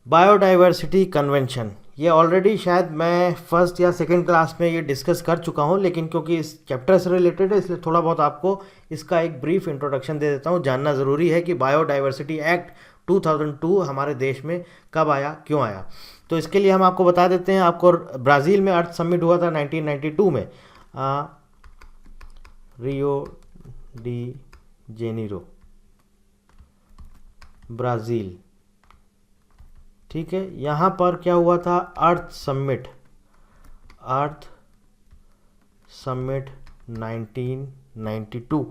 Biodiversity convention, ये already शायद मैं फर्स्ट या सेकंड क्लास में ये डिस्कस कर चुका हूँ, लेकिन क्योंकि इस चैप्टर से रिलेटेड है इसलिए थोड़ा बहुत आपको इसका एक ब्रीफ इंट्रोडक्शन दे देता हूँ। जानना ज़रूरी है कि बायोडाइवर्सिटी एक्ट 2002 हमारे देश में कब आया, क्यों आया। तो इसके लिए हम आपको बता देते हैं। आपको ब्राज़ील में अर्थ समिट हुआ था 1992 में, रियो डी जेनेरो, ब्राज़ील। ठीक है, यहाँ पर क्या हुआ था, अर्थ समिट 1992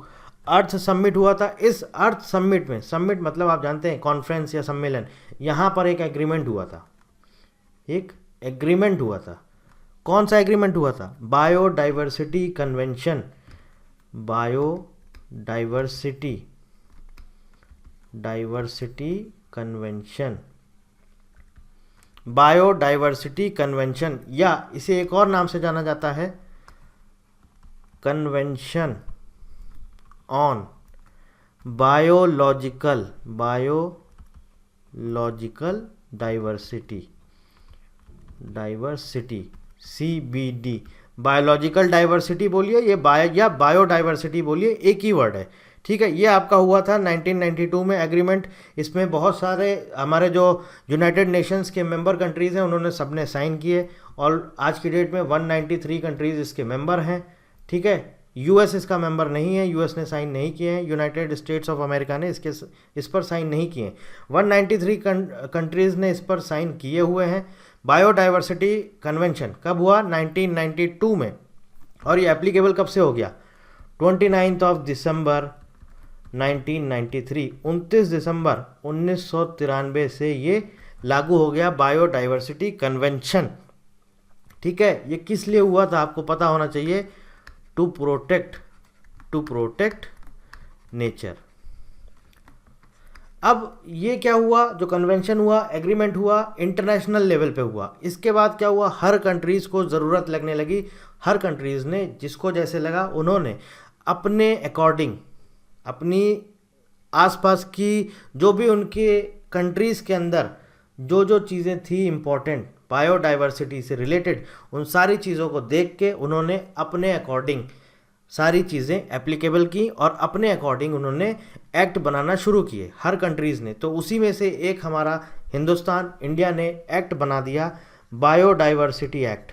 अर्थ समिट हुआ था। इस अर्थ समिट में, समिट मतलब आप जानते हैं कॉन्फ्रेंस या सम्मेलन, यहाँ पर एक एग्रीमेंट हुआ था। एक एग्रीमेंट हुआ था। कौन सा एग्रीमेंट हुआ था? Biodiversity convention. Biodiversity convention, biodiversity convention, या इसे एक और नाम से जाना जाता है convention on biological diversity, CBD। Biological diversity बोलिए या बायोडाइवर्सिटी बोलिए, एक ही वर्ड है। ठीक है, ये आपका हुआ था 1992 में एग्रीमेंट। इसमें बहुत सारे हमारे जो यूनाइटेड नेशंस के मेंबर कंट्रीज़ हैं उन्होंने सबने साइन किए, और आज की डेट में 193 कंट्रीज़ इसके मेंबर हैं। ठीक है, यूएस इसका मेंबर नहीं है, यूएस ने साइन नहीं किए हैं, यूनाइटेड स्टेट्स ऑफ अमेरिका ने इस पर साइन नहीं किए हैं। 193 कंट्रीज़ ने इस पर साइन किए हुए हैं। बायोडाइवर्सिटी कन्वेंशन कब हुआ? 1992 में। और ये एप्लीकेबल कब से हो गया? 29 दिसंबर 1993, 29 दिसंबर 1993 से ये लागू हो गया बायोडाइवर्सिटी कन्वेंशन। ठीक है, ये किस लिए हुआ था आपको पता होना चाहिए। To protect nature. अब ये क्या हुआ, जो कन्वेंशन हुआ, एग्रीमेंट हुआ, इंटरनेशनल लेवल पे हुआ। इसके बाद क्या हुआ, हर कंट्रीज़ को ज़रूरत लगने लगी। हर कंट्रीज़ ने जिसको जैसे लगा उन्होंने अपने अकॉर्डिंग, अपनी आसपास की जो भी उनके कंट्रीज़ के अंदर जो चीज़ें थी इम्पोर्टेंट बायोडाइवर्सिटी से रिलेटेड, उन सारी चीज़ों को देख के उन्होंने अपने अकॉर्डिंग सारी चीज़ें एप्लीकेबल की और अपने अकॉर्डिंग उन्होंने एक्ट बनाना शुरू किए हर कंट्रीज़ ने। तो उसी में से एक हमारा हिंदुस्तान, इंडिया ने एक्ट बना दिया बायोडाइवर्सिटी एक्ट,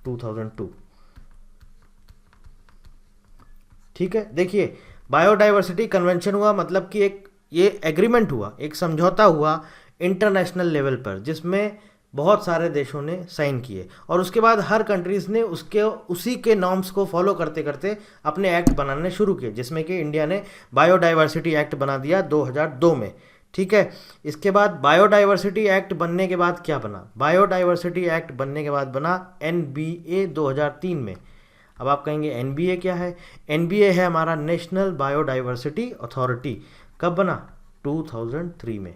2002। ठीक है, देखिए बायोडाइवर्सिटी कन्वेंशन हुआ मतलब कि ये एग्रीमेंट हुआ, एक समझौता हुआ इंटरनेशनल लेवल पर, जिसमें बहुत सारे देशों ने साइन किए, और उसके बाद हर कंट्रीज़ ने उसी के नॉर्म्स को फॉलो करते करते अपने एक्ट बनाने शुरू किए, जिसमें कि इंडिया ने बायोडाइवर्सिटी एक्ट बना दिया 2002 में। ठीक है, इसके बाद बायोडाइवर्सिटी एक्ट बनने के बाद क्या बना? बायोडाइवर्सिटी एक्ट बनने के बाद बना NBA 2003 में। अब आप कहेंगे NBA क्या है? NBA है हमारा नेशनल बायोडाइवर्सिटी अथॉरिटी। कब बना? 2003 में।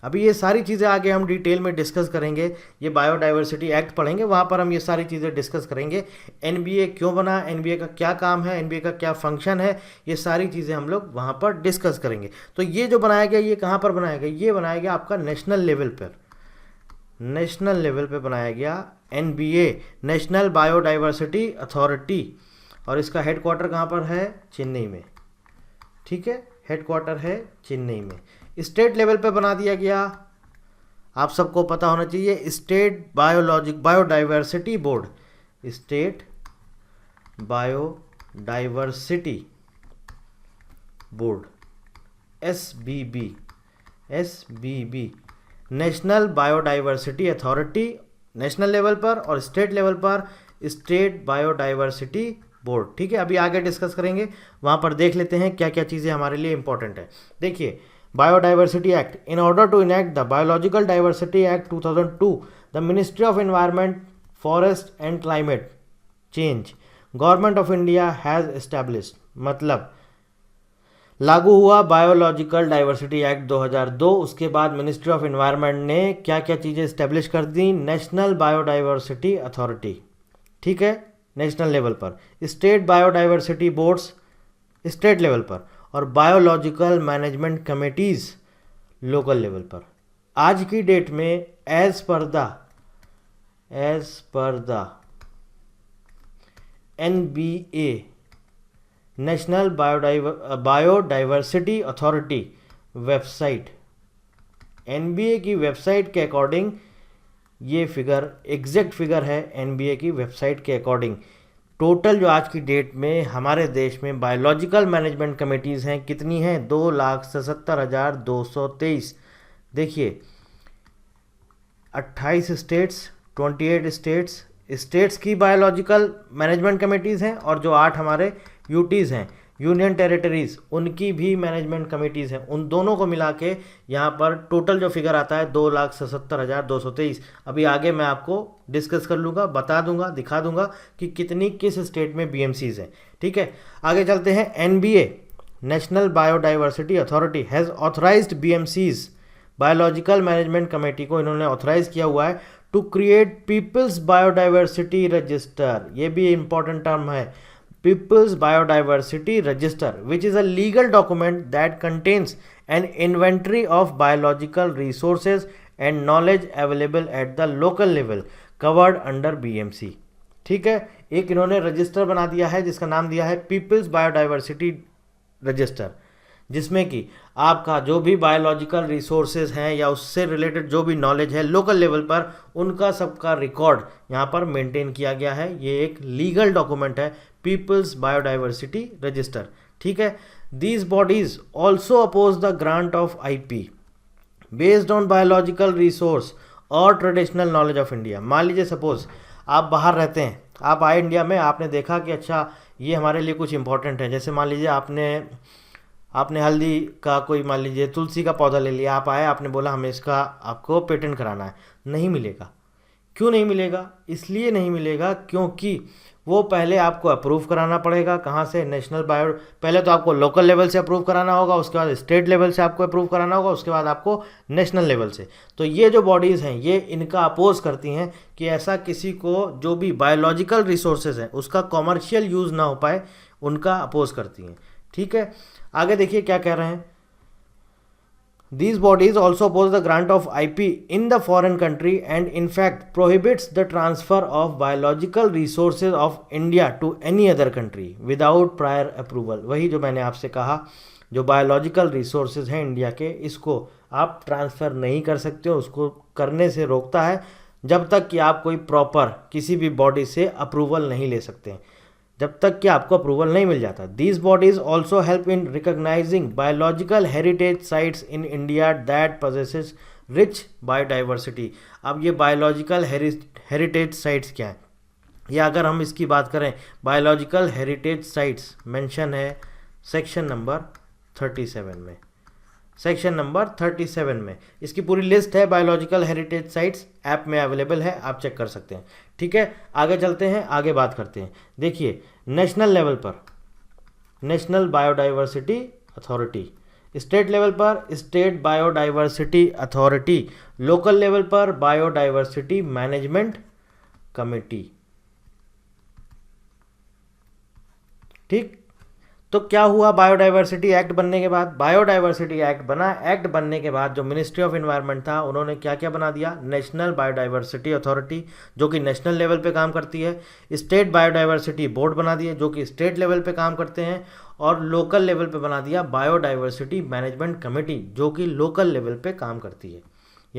अभी ये सारी चीज़ें आगे हम डिटेल में डिस्कस करेंगे। ये बायोडाइवर्सिटी एक्ट पढ़ेंगे, वहाँ पर हम ये सारी चीज़ें डिस्कस करेंगे। NBA क्यों बना, NBA का क्या काम है, NBA का क्या फंक्शन है, ये सारी चीज़ें हम लोग वहाँ पर डिस्कस करेंगे। तो ये जो बनाया गया, ये कहाँ पर बनाया गया? ये बनाया गया आपका नेशनल लेवल पर, नेशनल लेवल पे बनाया गया NBA, नेशनल बायोडाइवर्सिटी अथॉरिटी, और इसका हेडक्वार्टर कहाँ पर है? चेन्नई में। ठीक है, हेडक्वार्टर है चेन्नई में। स्टेट लेवल पे बना दिया गया, आप सबको पता होना चाहिए, state biodiversity board, state biodiversity board, SBB, national biodiversity authority national level पर, और स्टेट लेवल पर स्टेट बायोडाइवर्सिटी बोर्ड। ठीक है, अभी आगे डिस्कस करेंगे, वहाँ पर देख लेते हैं क्या क्या चीज़ें हमारे लिए इंपॉर्टेंट है। देखिए, biodiversity act, in order to enact the biological diversity act 2002, the ministry of environment, forest and climate change, government of India has established, मतलब लागू हुआ बायोलॉजिकल डाइवर्सिटी एक्ट 2002। उसके बाद मिनिस्ट्री ऑफ एनवायरनमेंट ने क्या क्या चीज़ें इस्टेब्लिश कर दी? नेशनल बायोडाइवर्सिटी अथॉरिटी, ठीक है, नेशनल लेवल पर, state biodiversity boards state level पर, और biological management committees local level पर। आज की डेट में as per the NBA national biodiversity authority website, NBA की वेबसाइट के अकॉर्डिंग ये फिगर एग्जैक्ट फिगर है। NBA की वेबसाइट के अकॉर्डिंग टोटल जो आज की डेट में हमारे देश में बायोलॉजिकल मैनेजमेंट कमेटीज़ हैं कितनी हैं? 2,77,223। देखिए 28 स्टेट्स, 28 स्टेट्स की बायोलॉजिकल मैनेजमेंट कमेटीज़ हैं और जो 8 हमारे यूटीज़ हैं, यूनियन टेरिटरीज़, उनकी भी मैनेजमेंट कमेटीज़ हैं। उन दोनों को मिला के यहाँ पर टोटल जो फिगर आता है 2,77,223। अभी आगे मैं आपको डिस्कस कर लूँगा, बता दूंगा, दिखा दूंगा कि कितनी किस स्टेट में BMCs हैं। ठीक है, आगे चलते हैं। NBA national biodiversity authority has authorized BMCs biological management committee को इन्होंने ऑथराइज किया हुआ है to create people's biodiversity register. ये भी इंपॉर्टेंट टर्म है, people's biodiversity register, which is a legal document that contains an inventory of biological resources and knowledge available at the local level covered under BMC। ठीक है, एक इन्होंने register बना दिया है जिसका नाम दिया है पीपल्स बायोडाइवर्सिटी रजिस्टर, जिसमें कि आपका जो भी बायोलॉजिकल रिसोर्सेज हैं या उससे रिलेटेड जो भी नॉलेज है लोकल लेवल पर, उनका सबका रिकॉर्ड यहाँ पर मेंटेन किया गया है। ये एक लीगल डॉक्यूमेंट है, पीपल्स बायोडाइवर्सिटी रजिस्टर। ठीक है, these bodies also oppose the grant of IP based on biological resource और ट्रेडिशनल नॉलेज ऑफ इंडिया। मान लीजिए सपोज आप बाहर रहते हैं, आप आए इंडिया में, आपने देखा कि अच्छा ये हमारे लिए कुछ इंपॉर्टेंट है। जैसे मान लीजिए आपने हल्दी का कोई, मान लीजिए तुलसी का पौधा ले लिया, आप आए, आपने बोला हमें इसका आपको पेटेंट कराना है, नहीं मिलेगा। क्यों नहीं मिलेगा? इसलिए नहीं मिलेगा क्योंकि वो पहले आपको अप्रूव कराना पड़ेगा। कहाँ से? नेशनल बायो, पहले तो आपको लोकल लेवल से अप्रूव कराना होगा, उसके बाद स्टेट लेवल से आपको अप्रूव कराना होगा, उसके बाद आपको नेशनल लेवल से। तो ये जो बॉडीज़ हैं ये इनका अपोज करती हैं कि ऐसा किसी को जो भी बायोलॉजिकल रिसोर्सेज हैं उसका कॉमर्शियल यूज़ ना हो पाए, उनका अपोज करती हैं। ठीक है, आगे देखिए क्या कह रहे हैं। These bodies also oppose the grant of IP in the foreign country and in fact prohibits the transfer of biological resources of India to any other country without prior approval। वही जो मैंने आपसे कहा, जो बायोलॉजिकल रिसोर्सेज हैं India के, इसको आप ट्रांसफ़र नहीं कर सकते हो, उसको करने से रोकता है जब तक कि आप कोई प्रॉपर किसी भी बॉडी से अप्रूवल नहीं ले सकते, जब तक कि आपको अप्रूवल नहीं मिल जाता। These bodies also help in recognising biological heritage sites in India that possesses rich biodiversity. अब ये बायोलॉजिकल हेरिटेज साइट्स क्या है? या अगर हम इसकी बात करें, बायोलॉजिकल हेरिटेज साइट्स मेंशन है सेक्शन नंबर 37 में। सेक्शन नंबर 37 में इसकी पूरी लिस्ट है। बायोलॉजिकल हेरिटेज साइट्स ऐप में अवेलेबल है, आप चेक कर सकते हैं। ठीक है, आगे चलते हैं, आगे बात करते हैं। देखिए नेशनल लेवल पर national biodiversity authority, state level पर state biodiversity authority, local level पर बायोडाइवर्सिटी मैनेजमेंट कमेटी। ठीक, तो क्या हुआ बायोडाइवर्सिटी एक्ट बनने के बाद? बायोडाइवर्सिटी एक्ट बना, एक्ट बनने के बाद जो मिनिस्ट्री ऑफ एनवायरनमेंट था, उन्होंने क्या क्या बना दिया? नेशनल बायोडाइवर्सिटी अथॉरिटी जो कि नेशनल लेवल पे काम करती है, स्टेट बायोडाइवर्सिटी बोर्ड बना दिए जो कि स्टेट लेवल पे काम करते हैं, और लोकल लेवल पे बना दिया बायोडाइवर्सिटी मैनेजमेंट कमेटी जो कि लोकल लेवल पे काम करती है।